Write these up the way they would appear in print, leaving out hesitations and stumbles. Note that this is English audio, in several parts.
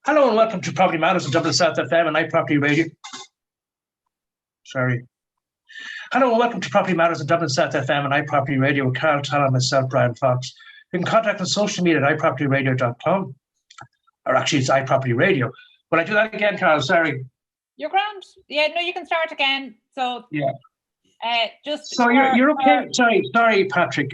Hello and welcome to Property Matters on Dublin South FM and iPropertyRadio. Sorry. Hello and welcome to Property Matters on Dublin South FM and iPropertyRadio with Carl Tallon and myself, Brian Fox. You can contact us on social media at iPropertyRadio.com. Or actually, it's iPropertyRadio. Will I do that again, Carl? Sorry. You're grand. Yeah, no, you can start again. So yeah. So you're okay. Sorry, Patrick.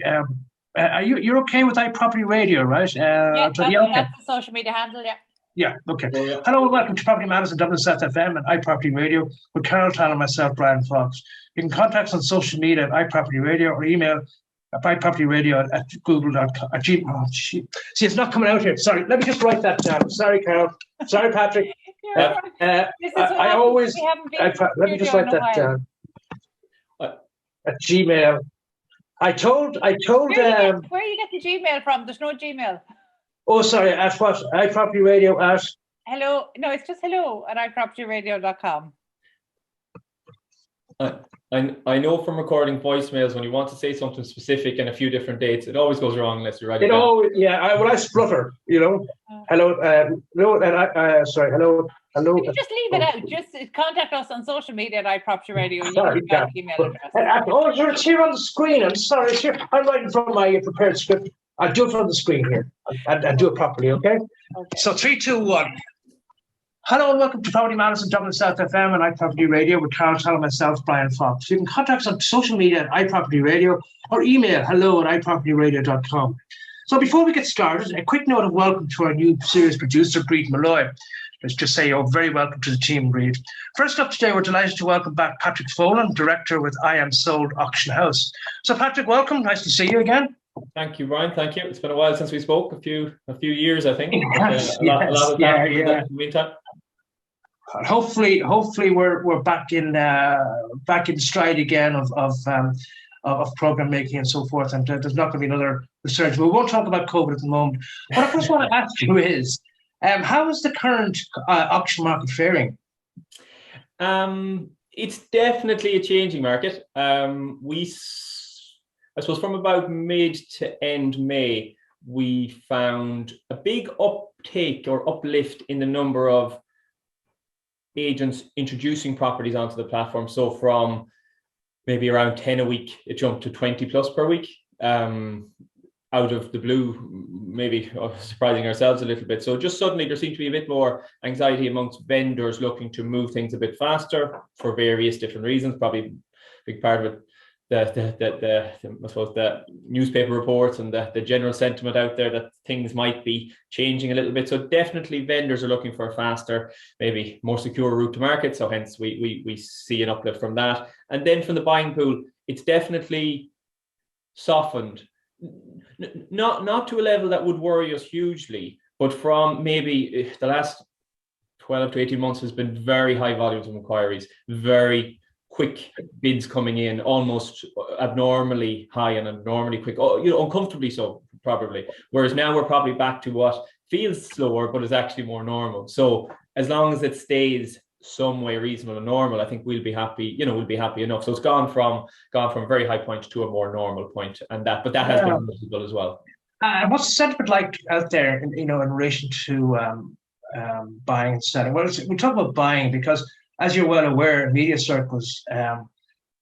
You're okay with iPropertyRadio, right? Yeah, that's the social media handle. Yeah. Yeah, okay. Hello and welcome to Property Matters on Dublin South FM and iPropertyRadio with Carol Tallon and myself, Brian Fox. You can contact us on social media at iPropertyRadio or email at iPropertyRadio at google.com. See, it's not coming out here. Sorry, let me just write that down. Sorry, Carol. Sorry, Patrick. Let me just write that down. At Gmail. I told. Where you get the Gmail from? There's no Gmail. Oh, sorry. At what? iPropertyRadio at. Hello. No, it's just hello at iPropertyRadio.com. I know from recording voicemails when you want to say something specific and a few different dates, it always goes wrong unless you write it down. Always, yeah. I splutter. Hello. Hello. Sorry. Hello. Hello. You just leave it out. Just contact us on social media at iPropertyRadio. Sorry, email address. Oh, it's here on the screen. I'm sorry. It's here. I'm writing from my prepared script. I'll do it from the screen here. I'll do it properly, okay? So 3, 2, 1. Hello and welcome to Property Matters on Dublin South FM and iPropertyRadio with Carl Tallon and myself, Brian Fox. You can contact us on social media at iPropertyRadio or email hello at iPropertyRadio.com. So before we get started, a quick note of welcome to our new series producer, Breed Malloy. Let's just say you're very welcome to the team, Breed. First up today, we're delighted to welcome back Patrick Folan, Director with I Am Sold Auction House. So Patrick, welcome. Nice to see you again. Thank you, Brian. Thank you. It's been a while since we spoke. A few years, I think. Yes, a lot of that in the meantime. Hopefully, we're back in stride again of program making and so forth. And there's not going to be another resurgence. We won't talk about COVID at the moment. What I first want to ask you is, how is the current auction market faring? It's definitely a changing market. I suppose from about mid to end May, we found a big uptake or uplift in the number of agents introducing properties onto the platform. So from maybe around 10 a week, it jumped to 20 plus per week. Out of the blue, maybe surprising ourselves a little bit. So just suddenly there seemed to be a bit more anxiety amongst vendors looking to move things a bit faster for various different reasons. Probably a big part of it, I suppose the newspaper reports and the general sentiment out there that things might be changing a little bit. So definitely vendors are looking for a faster, maybe more secure route to market. So hence we see an uplift from that. And then from the buying pool, it's definitely softened. Not to a level that would worry us hugely, but from maybe the last 12 to 18 months has been very high volumes of inquiries, very quick bids coming in, almost abnormally high and abnormally quick, uncomfortably so probably. Whereas now we're probably back to what feels slower, but is actually more normal. So as long as it stays some way reasonable and normal, I think we'll be happy. We'll be happy enough. So it's gone from a very high point to a more normal point, and that has been noticeable as well. What's the sentiment like out there, in relation to buying and selling? Well, we talk about buying because, as you're well aware, in media circles,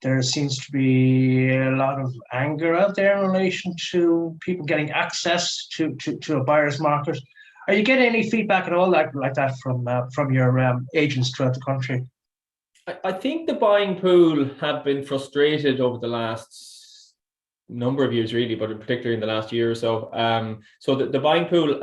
there seems to be a lot of anger out there in relation to people getting access to a buyer's market. Are you getting any feedback at all like that from your agents throughout the country? I think the buying pool have been frustrated over the last number of years, really, but particularly in the last year or so. So the buying pool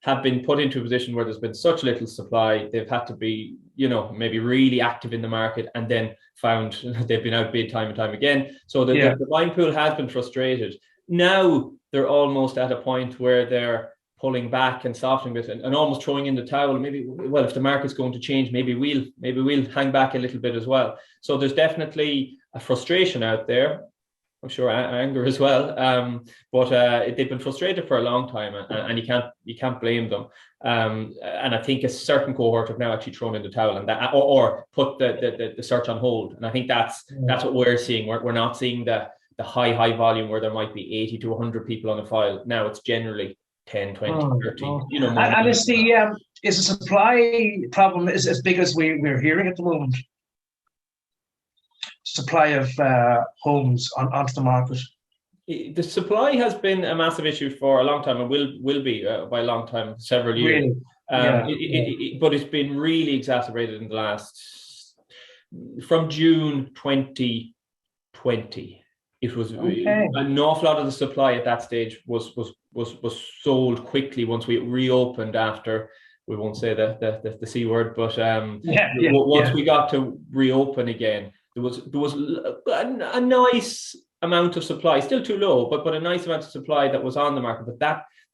have been put into a position where there's been such little supply. They've had to be, maybe really active in the market, and then found they've been outbid time and time again. So the buying pool has been frustrated. Now they're almost at a point where they're pulling back and softening it and almost throwing in the towel. Maybe, well, if the market's going to change, maybe we'll hang back a little bit as well. So there's definitely a frustration out there. I'm sure anger as well, but they've been frustrated for a long time, and you can't blame them. And I think a certain cohort have now actually thrown in the towel and that, or put the search on hold. And I think that's what we're seeing. We're not seeing the high volume where there might be 80 to 100 people on a file. Now it's generally 10, 20, 30, More. months. Is the supply problem as big as we're hearing at the moment? Supply of homes onto the market. The supply has been a massive issue for a long time, and will be by a long time, several years. Really? But it's been really exacerbated in the last, from June 2020. It was an awful lot of the supply at that stage was sold quickly once we reopened after, we won't say the C word, but once we got to reopen again, there was a nice amount of supply, still too low, but a nice amount of supply that was on the market. But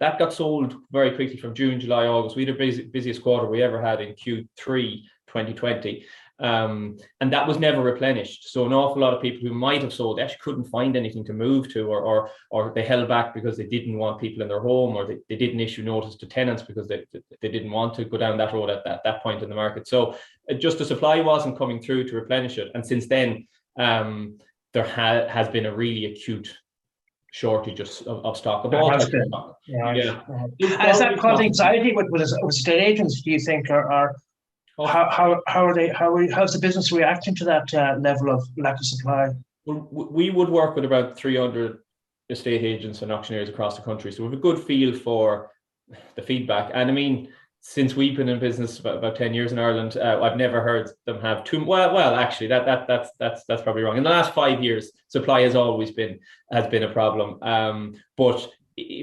that got sold very quickly from June, July, August. We had the busiest quarter we ever had in Q3 2020. And that was never replenished. So an awful lot of people who might have sold actually couldn't find anything to move to, or they held back because they didn't want people in their home, or they didn't issue notice to tenants because they didn't want to go down that road at that point in the market. So just the supply wasn't coming through to replenish it. And since then, there has been a really acute shortage of stock of all types of stock. Yeah. Has that caused anxiety with estate agents, do you think, or how's the business reacting to that level of lack of supply? Well, we would work with about 300 estate agents and auctioneers across the country, so we have a good feel for the feedback. And I mean, since we've been in business about 10 years in Ireland, I've never heard them have too well. Actually, that's probably wrong. In the last 5 years, supply has been a problem. But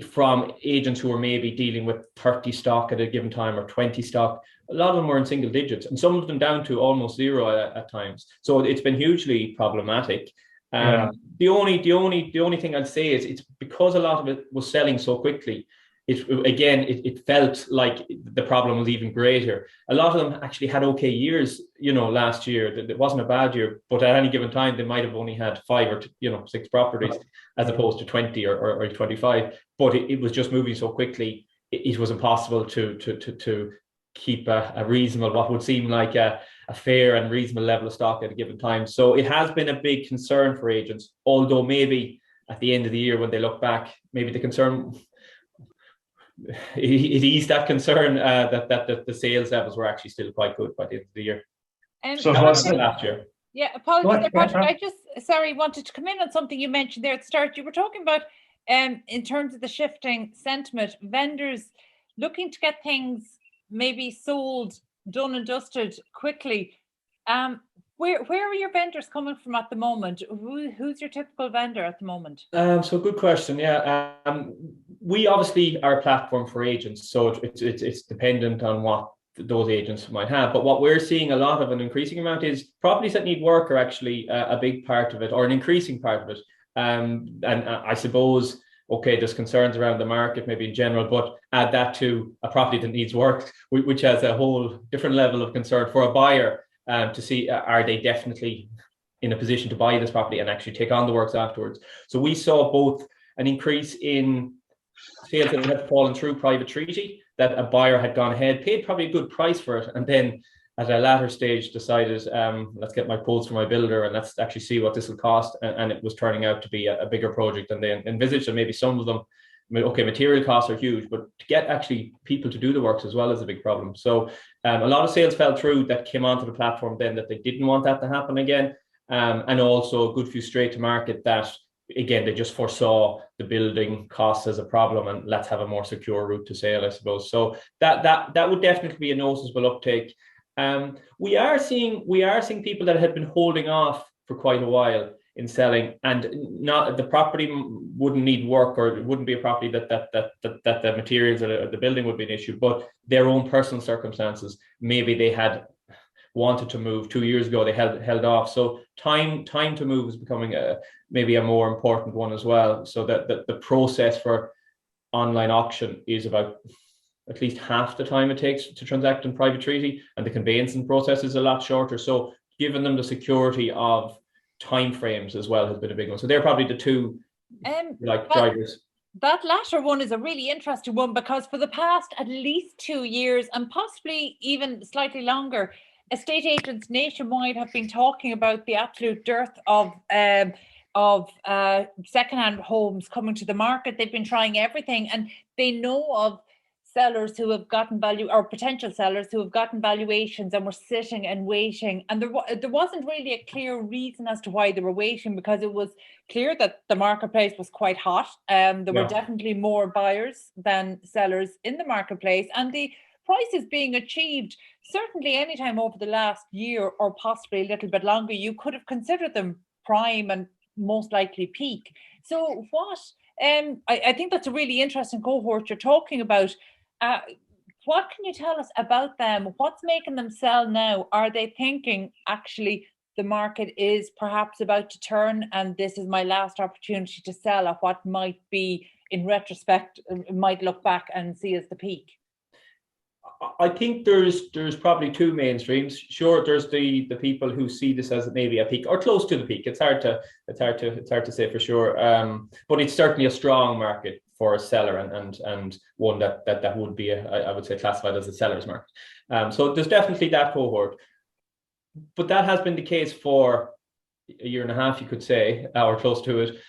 from agents who are maybe dealing with 30 stock at a given time or 20 stock, a lot of them were in single digits, and some of them down to almost zero at times. So it's been hugely problematic. The only thing I'd say is it's because a lot of it was selling so quickly. It felt like the problem was even greater. A lot of them actually had okay years, last year. It wasn't a bad year, but at any given time, they might have only had 5 or 6 properties as opposed to 20 or 25. But it was just moving so quickly, it was impossible to keep a reasonable, what would seem like a fair and reasonable level of stock at a given time. So it has been a big concern for agents, although maybe at the end of the year, when they look back, maybe the concern, it eased that concern that the sales levels were actually still quite good by the end of the year. So last year. Yeah, apologies. I just wanted to come in on something you mentioned there at the start. You were talking about in terms of the shifting sentiment, vendors looking to get things maybe sold, done and dusted quickly. Where are your vendors coming from at the moment? Who's your typical vendor at the moment? So good question. Yeah, we obviously are a platform for agents, so it's dependent on what those agents might have. But what we're seeing a lot of, an increasing amount, is properties that need work are actually a big part of it, or an increasing part of it. And I suppose, okay, there's concerns around the market maybe in general, but add that to a property that needs work, which has a whole different level of concern for a buyer. To see, are they definitely in a position to buy this property and actually take on the works afterwards. So we saw both an increase in sales that had fallen through private treaty, that a buyer had gone ahead, paid probably a good price for it, and then at a latter stage decided, let's get my quotes from my builder and let's actually see what this will cost. And it was turning out to be a bigger project than they envisaged. And maybe some of them, okay, material costs are huge, but to get actually people to do the works as well is a big problem. So a lot of sales fell through that came onto the platform then, that they didn't want that to happen again. And also a good few straight to market that, again, they just foresaw the building costs as a problem and let's have a more secure route to sale, I suppose. So that would definitely be a noticeable uptake. We are seeing people that had been holding off for quite a while in selling, and not the property wouldn't need work, or it wouldn't be a property that the materials or the building would be an issue, but their own personal circumstances. Maybe they had wanted to move 2 years ago, they held off. So time to move is becoming maybe a more important one as well. So that the process for online auction is about at least half the time it takes to transact in private treaty, and the conveyancing process is a lot shorter. So giving them the security of timeframes as well has been a big one. So they're probably the two drivers. That latter one is a really interesting one, because for the past at least 2 years, and possibly even slightly longer, estate agents nationwide have been talking about the absolute dearth of secondhand homes coming to the market. They've been trying everything, and they know of sellers who have gotten value, or potential sellers who have gotten valuations and were sitting and waiting, and there wasn't really a clear reason as to why they were waiting, because it was clear that the marketplace was quite hot. There were definitely more buyers than sellers in the marketplace, and the prices being achieved certainly anytime over the last year, or possibly a little bit longer, you could have considered them prime and most likely peak. So what I think that's a really interesting cohort you're talking about. What can you tell us about them? What's making them sell now? Are they thinking, actually, the market is perhaps about to turn and this is my last opportunity to sell at what might be, in retrospect, might look back and see as the peak? I think there's probably two main streams. Sure, there's the people who see this as maybe a peak or close to the peak. It's hard to say for sure. But it's certainly a strong market for a seller, and one that would be I would say classified as a seller's market. So there's definitely that cohort. But that has been the case for a year and a half, you could say, or close to it.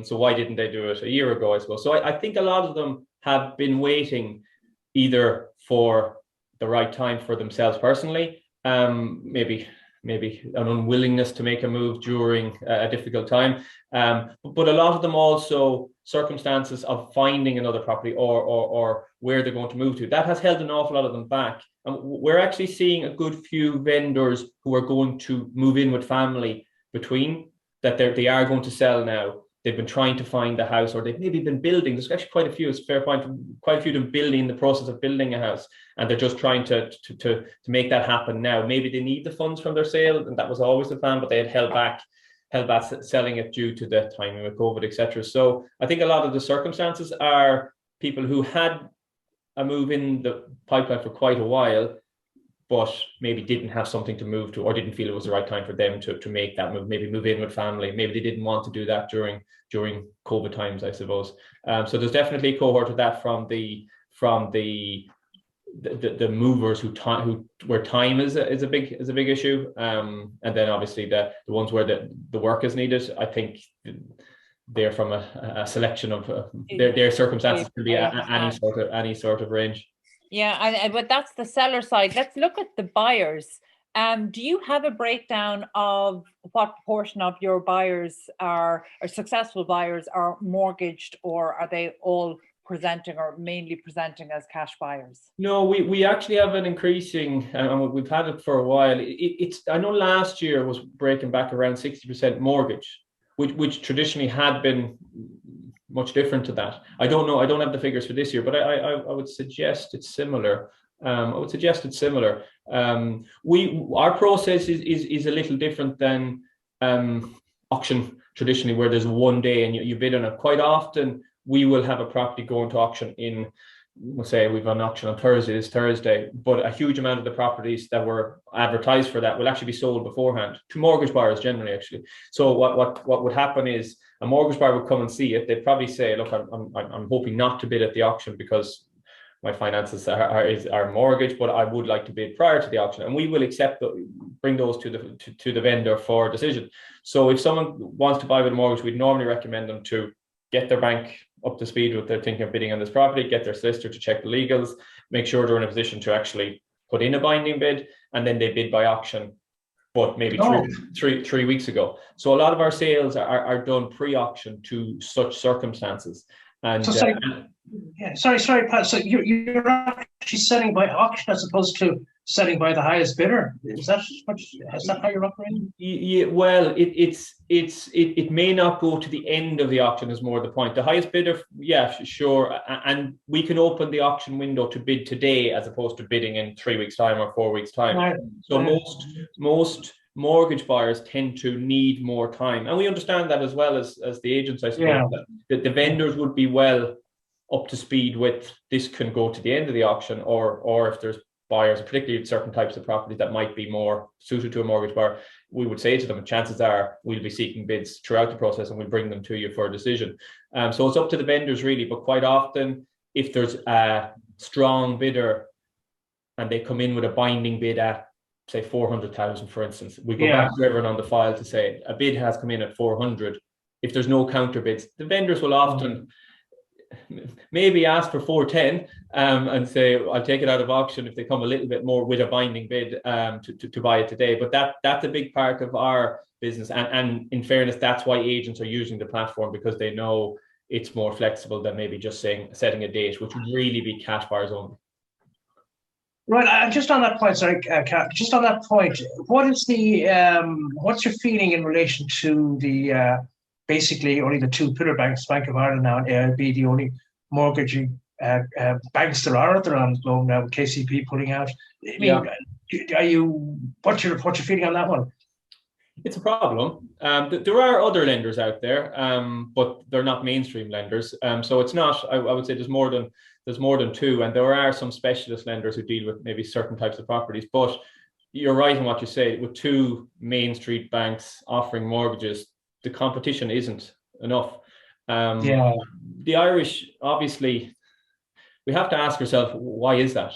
So why didn't they do it a year ago, I suppose? So I think a lot of them have been waiting either for the right time for themselves personally, maybe an unwillingness to make a move during a difficult time, but a lot of them also circumstances of finding another property or where they're going to move to. That has held an awful lot of them back. And we're actually seeing a good few vendors who are going to move in with family between that they are going to sell now. They've been trying to find a house, or they've maybe been building. There's actually quite a few, it's a fair point, quite a few of them building, in the process of building a house, and they're just trying to make that happen now. Maybe they need the funds from their sale, and that was always the plan, but they had held back selling it due to the timing with COVID, etc. So I think a lot of the circumstances are people who had a move in the pipeline for quite a while, but maybe didn't have something to move to, or didn't feel it was the right time for them to make that move, maybe move in with family. Maybe they didn't want to do that during COVID times, I suppose. So there's definitely a cohort of that from the movers where time is a big issue. And then obviously the ones where the work is needed. I think they're from a selection of their circumstances can be any sort of range. Yeah, but that's the seller side. Let's look at the buyers. Do you have a breakdown of what proportion of your buyers or successful buyers are mortgaged, or are they all presenting or mainly presenting as cash buyers? No, we actually have an increasing, and we've had it for a while. I know last year was breaking back around 60% mortgage, which traditionally had been much different to that. I don't know. I don't have the figures for this year, but I would suggest it's similar. Our process is a little different than auction traditionally, where there's one day and you bid on it. Quite often, we will have a property going to auction in, we'll say we've an auction on Thursday, but a huge amount of the properties that were advertised for that will actually be sold beforehand to mortgage buyers generally, actually. So what would happen is a mortgage buyer would come and see it. They'd probably say, look, I'm hoping not to bid at the auction because my finances are mortgage, but I would like to bid prior to the auction, and we will bring those to the vendor for decision. So if someone wants to buy with a mortgage, we'd normally recommend them to get their bank up to speed with their thinking of bidding on this property, get their solicitor to check the legals, make sure they're in a position to actually put in a binding bid, and then they bid by auction, but maybe three weeks ago. So a lot of our sales are done pre-auction to such circumstances. And so sorry, Pat. So you're actually selling by auction as opposed to selling by the highest bidder. Is that how you're operating? Yeah, well, it may not go to the end of the auction is more the point. The highest bidder, yeah, sure, and we can open the auction window to bid today as opposed to bidding in 3 weeks' time or 4 weeks' time. Right. So most mortgage buyers tend to need more time, and we understand that as well as the agents, I suppose. Yeah. That the vendors would be well up to speed with this can go to the end of the auction, or if there's buyers, particularly certain types of properties that might be more suited to a mortgage buyer, we would say to them, chances are we'll be seeking bids throughout the process and we'll bring them to you for a decision. So it's up to the vendors really, but quite often if there's a strong bidder and they come in with a binding bid at say 400,000, for instance, we go back to everyone on the file to say a bid has come in at 400. If there's no counter bids, the vendors will often maybe ask for 410 and say, I'll take it out of auction if they come a little bit more with a binding bid to buy it today. But that's a big part of our business. And in fairness, that's why agents are using the platform, because they know it's more flexible than maybe just setting a date, which would really be cash buyers only. Right, just on that point, sorry, Kat, just on that point, what is the what's your feeling in relation to the basically only the two pillar banks, Bank of Ireland now and AIB, the only mortgaging banks there are around the globe now, with KCB pulling out? I mean, what's your feeling on that one? It's a problem. There are other lenders out there, but they're not mainstream lenders. So it's not. I would say there's more than two, and there are some specialist lenders who deal with maybe certain types of properties. But you're right in what you say. With two main street banks offering mortgages, the competition isn't enough. The Irish, obviously, we have to ask ourselves, why is that?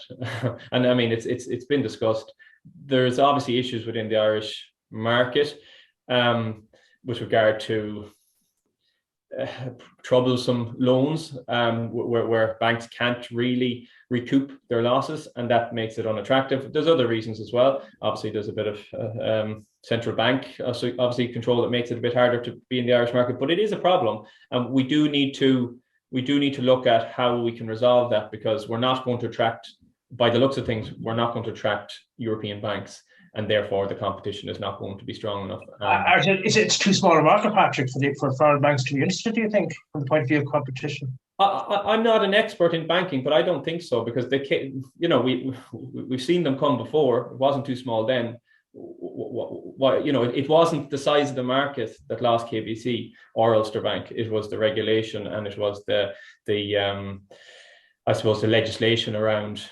And I mean, it's been discussed. There's obviously issues within the Irish market with regard to troublesome loans where banks can't really recoup their losses, and that makes it unattractive. There's other reasons as well. Obviously, there's a bit of central bank obviously control that makes it a bit harder to be in the Irish market, but it is a problem, and we do need to look at how we can resolve that, because we're not going to attract, by the looks of things, we're not going to attract European banks, and therefore the competition is not going to be strong enough. It's too small a market, Patrick, for foreign banks to be interested, do you think, from the point of view of competition? I'm not an expert in banking, but I don't think so, because we've seen them come before. It wasn't too small then. It wasn't the size of the market that lost KBC or Ulster Bank. It was the regulation, and it was the I suppose the legislation around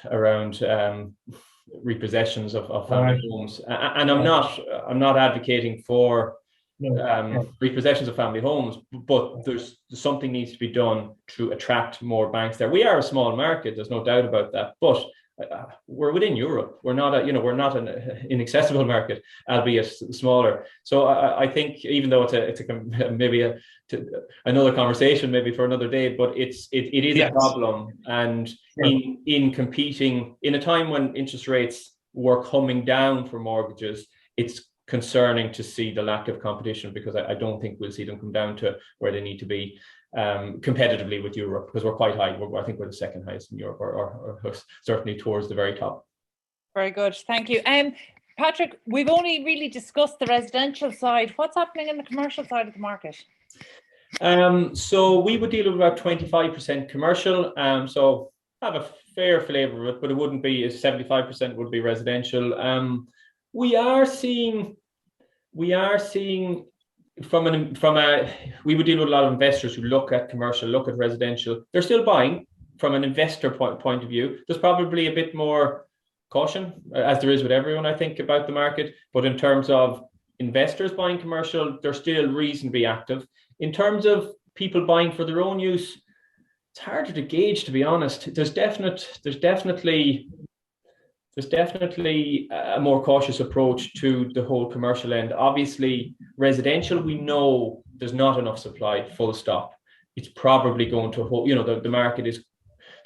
repossessions of family homes. And I'm not advocating for repossessions of family homes, but there's something needs to be done to attract more banks there. We are a small market, there's no doubt about that, but we're within Europe. We're not an inaccessible market, albeit smaller. So I think, even though it's maybe another conversation, maybe for another day, but it is a problem. And in competing in a time when interest rates were coming down for mortgages, it's concerning to see the lack of competition, because I don't think we'll see them come down to where they need to be competitively with Europe, because we're quite high. I think we're the second highest in Europe, or certainly towards the very top. Very good, thank you. Patrick, we've only really discussed the residential side. What's happening in the commercial side of the market? So we would deal with about 25% commercial. So have a fair flavour of it, but it wouldn't be 75% would be residential. We are seeing we would deal with a lot of investors who look at commercial, look at residential. They're still buying from an investor point of view. There's probably a bit more caution, as there is with everyone, I think, about the market. But in terms of investors buying commercial, they're still reasonably active. In terms of people buying for their own use, it's harder to gauge, to be honest. There's definitely a more cautious approach to the whole commercial end. Obviously, residential, we know there's not enough supply, full stop. It's probably going to hold, the market is,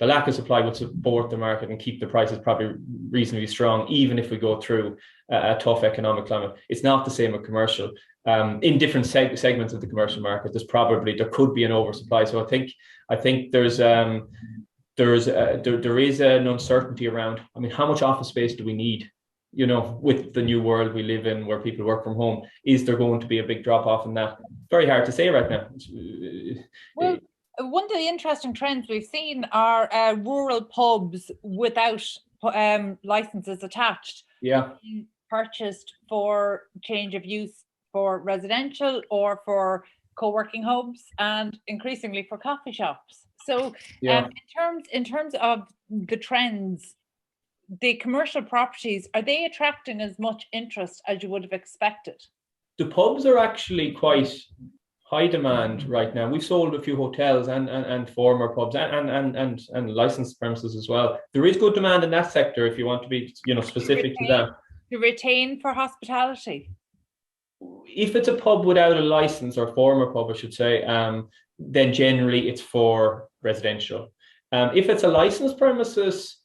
the lack of supply would support the market and keep the prices probably reasonably strong, even if we go through a tough economic climate. It's not the same with commercial. In different segments of the commercial market, there could be an oversupply. So I think there is an uncertainty around, how much office space do we need? With the new world we live in, where people work from home, is there going to be a big drop off in that? Very hard to say right now. Well, one of the interesting trends we've seen are rural pubs without licenses attached. Yeah. Purchased for change of use for residential or for co-working hubs, and increasingly for coffee shops. So in terms of the trends, the commercial properties, are they attracting as much interest as you would have expected? The pubs are actually quite high demand right now. We've sold a few hotels and former pubs and licensed premises as well. There is good demand in that sector, if you want to be specific to that. To retain for hospitality? If it's a pub without a license, or former pub, I should say, then generally it's for residential. If it's a licensed premises,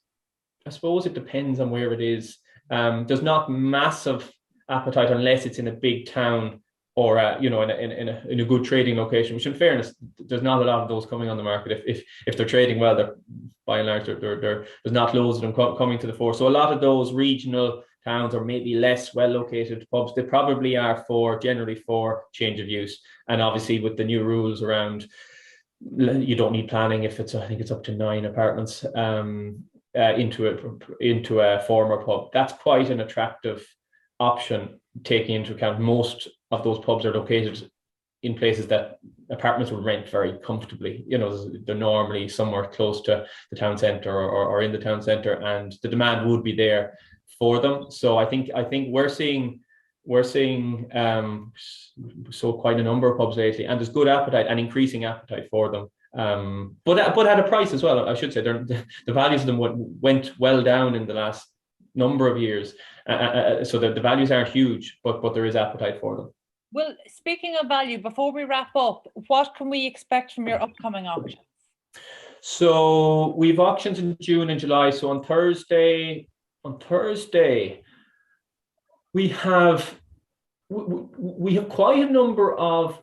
I suppose it depends on where it is. There's not massive appetite unless it's in a big town or in a good trading location. Which, in fairness, there's not a lot of those coming on the market. If they're trading well, they're by and large there's not loads of them coming to the fore. So a lot of those regional towns or maybe less well located pubs, they probably are generally for change of use. And obviously with the new rules around, you don't need planning if I think it's up to 9 apartments into a former pub. That's quite an attractive option, taking into account most of those pubs are located in places that apartments would rent very comfortably. They're normally somewhere close to the town centre or in the town centre, and the demand would be there for them. So I think we're seeing so quite a number of pubs lately, and there's good appetite and increasing appetite for them. But at a price as well. I should say the values of them went well down in the last number of years, so that the values aren't huge, but there is appetite for them. Well, speaking of value, before we wrap up, what can we expect from your upcoming auctions? So we've auctions in June and July. So on Thursday, we have quite a number of,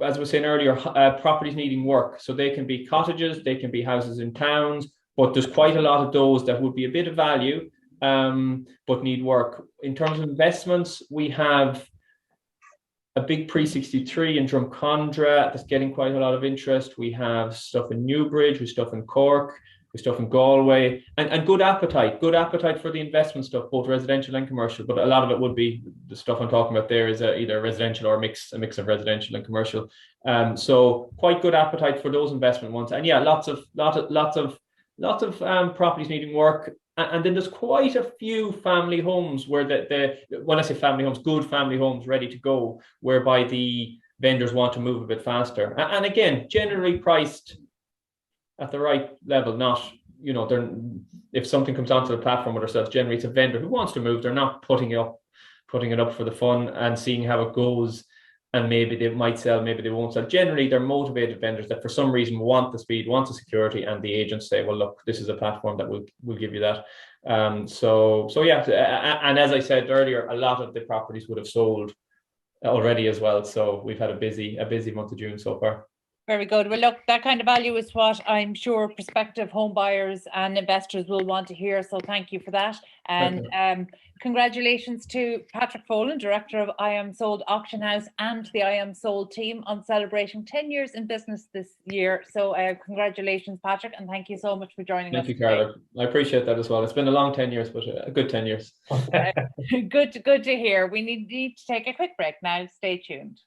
as I was saying earlier, properties needing work. So they can be cottages, they can be houses in towns, but there's quite a lot of those that would be a bit of value, but need work. In terms of investments, we have a big pre-63 in Drumcondra that's getting quite a lot of interest. We have stuff in Newbridge, we have stuff in Cork, we have stuff in Galway, and good appetite for the investment stuff, both residential and commercial. But a lot of it would be the stuff I'm talking about there is either residential or a mix of residential and commercial. So quite good appetite for those investment ones. And yeah, lots of properties needing work. And then there's quite a few family homes where when I say family homes, good family homes ready to go, whereby the vendors want to move a bit faster. And again, generally priced at the right level, not, if something comes onto the platform with ourselves, generally it's a vendor who wants to move. They're not putting it up for the fun and seeing how it goes. And maybe they might sell, maybe they won't sell. Generally, they're motivated vendors that for some reason want the speed, want the security, and the agents say, well, look, this is a platform that will give you that. So yeah, and as I said earlier, a lot of the properties would have sold already as well. So we've had a busy month of June so far. Very good. Well, look, that kind of value is what I'm sure prospective home buyers and investors will want to hear. So thank you for that. And congratulations to Patrick Folan, Director of I Am Sold Auction House, and the I Am Sold team on celebrating 10 years in business this year. So congratulations, Patrick, and thank you so much for joining us. Thank you, Carla. I appreciate that as well. It's been a long 10 years, but a good 10 years. Good to hear. We need to take a quick break now. Stay tuned.